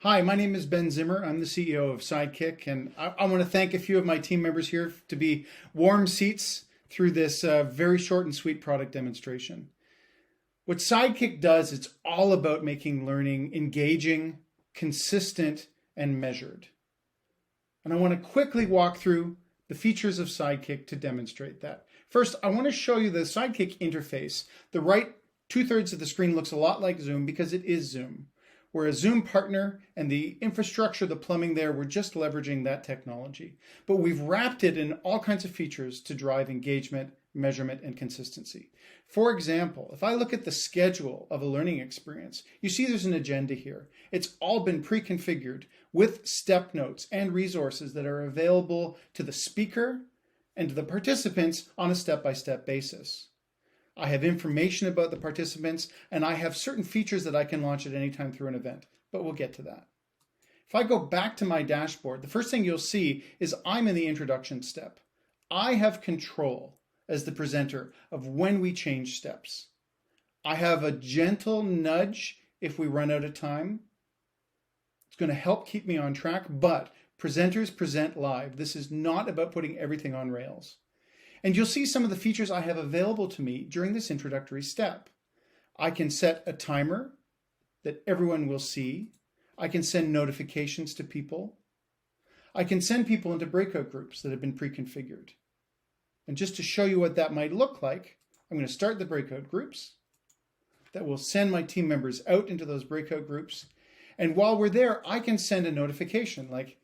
Hi, my name is Ben Zimmer. I'm the CEO of Sidekick, and I want to thank a few of my team members here to be warm seats through this very short and sweet product demonstration. What Sidekick does, it's all about making learning engaging, consistent, and measured. And I want to quickly walk through the features of Sidekick to demonstrate that. First, I want to show you the Sidekick interface. The right 2/3 of the screen looks a lot like Zoom because it is Zoom. We're a Zoom partner, and the infrastructure, the plumbing there, we're just leveraging that technology. But we've wrapped it in all kinds of features to drive engagement, measurement, and consistency. For example, if I look at the schedule of a learning experience, you see there's an agenda here. It's all been pre-configured with step notes and resources that are available to the speaker and to the participants on a step-by-step basis. I have information about the participants, and I have certain features that I can launch at any time through an event, but we'll get to that. If I go back to my dashboard, the first thing you'll see is I'm in the introduction step. I have control as the presenter of when we change steps. I have a gentle nudge if we run out of time. It's going to help keep me on track, but presenters present live. This is not about putting everything on rails. And you'll see some of the features I have available to me during this introductory step. I can set a timer that everyone will see. I can send notifications to people. I can send people into breakout groups that have been pre-configured. And just to show you what that might look like, I'm going to start the breakout groups. That will send my team members out into those breakout groups. And while we're there, I can send a notification like,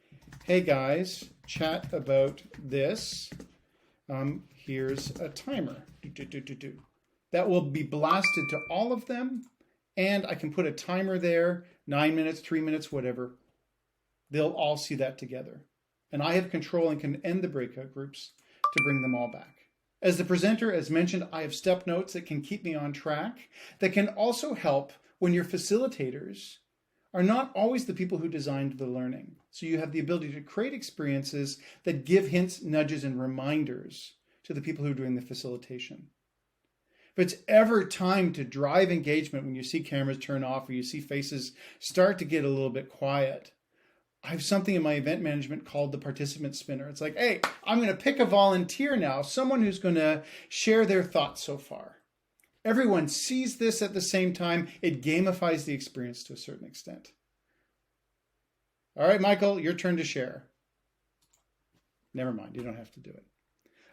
hey guys, chat about this. Here's a timer. That will be blasted to all of them, and I can put a timer there, 9 minutes, 3 minutes, whatever. They'll all see that together. And I have control and can end the breakout groups to bring them all back. As the presenter, as mentioned, I have step notes that can keep me on track, that can also help when your facilitators are not always the people who designed the learning. So you have the ability to create experiences that give hints, nudges, and reminders to the people who are doing the facilitation. If it's ever time to drive engagement when you see cameras turn off or you see faces start to get a little bit quiet, I have something in my event management called the participant spinner. It's like, hey, I'm going to pick a volunteer now, someone who's going to share their thoughts so far. Everyone sees this at the same time. It gamifies the experience to a certain extent. All right, Michael, your turn to share. Never mind, you don't have to do it.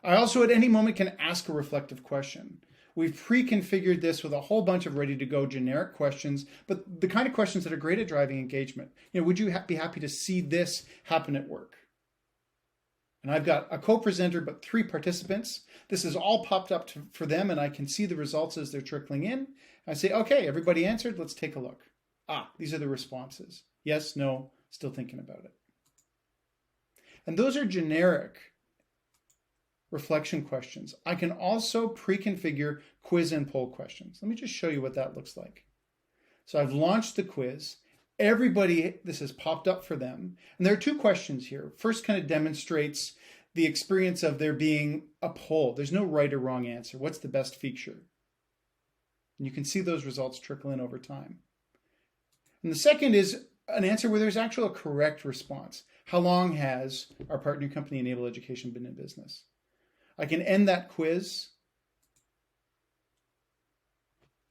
I also at any moment can ask a reflective question. We've pre-configured this with a whole bunch of ready-to-go generic questions, but the kind of questions that are great at driving engagement. Would you be happy to see this happen at work? And I've got a co-presenter, but 3 participants. This is all popped up for them, and I can see the results as they're trickling in. I say, okay, everybody answered. Let's take a look. These are the responses. Yes, no, still thinking about it. And those are generic reflection questions. I can also pre-configure quiz and poll questions. Let me just show you what that looks like. So I've launched the quiz. Everybody, this has popped up for them. And there are 2 questions here. First kind of demonstrates the experience of there being a poll. There's no right or wrong answer. What's the best feature? And you can see those results trickle in over time. And the second is an answer where there's actually a correct response. How long has our partner company Enable Education been in business? I can end that quiz,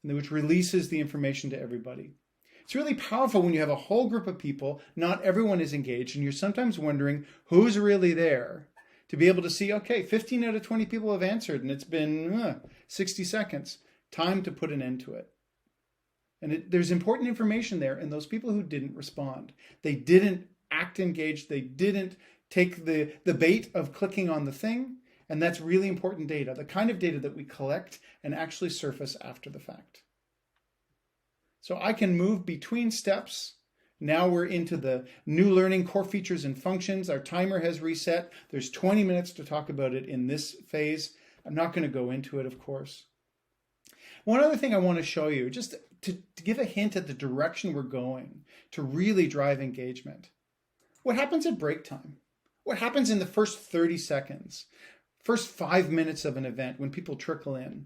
which releases the information to everybody. It's really powerful when you have a whole group of people, not everyone is engaged, and you're sometimes wondering who's really there, to be able to see, okay, 15 out of 20 people have answered, and it's been 60 seconds. Time to put an end to it. And there's important information there, and those people who didn't respond, they didn't act engaged, they didn't take the bait of clicking on the thing, and that's really important data, the kind of data that we collect and actually surface after the fact. So I can move between steps. Now we're into the new learning core features and functions. Our timer has reset. There's 20 minutes to talk about it in this phase. I'm not going to go into it, of course. One other thing I want to show you, just to give a hint at the direction we're going, to really drive engagement. What happens at break time? What happens in the first 30 seconds? First 5 minutes of an event when people trickle in?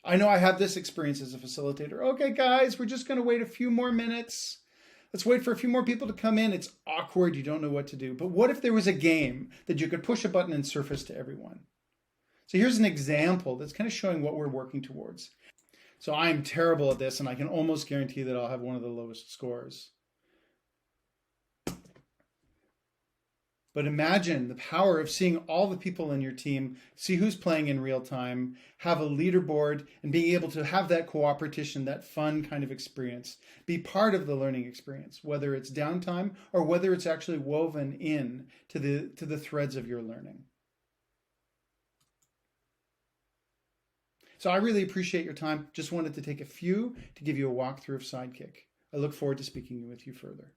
I know I have this experience as a facilitator. Okay, guys, we're just going to wait a few more minutes. Let's wait for a few more people to come in. It's awkward. You don't know what to do. But what if there was a game that you could push a button and surface to everyone? So here's an example that's kind of showing what we're working towards. So I'm terrible at this, and I can almost guarantee that I'll have one of the lowest scores. But imagine the power of seeing all the people in your team, see who's playing in real time, have a leaderboard, and being able to have that cooperation, that fun kind of experience, be part of the learning experience, whether it's downtime or whether it's actually woven in to the threads of your learning. So I really appreciate your time. Just wanted to take a few to give you a walkthrough of Sidekick. I look forward to speaking with you further.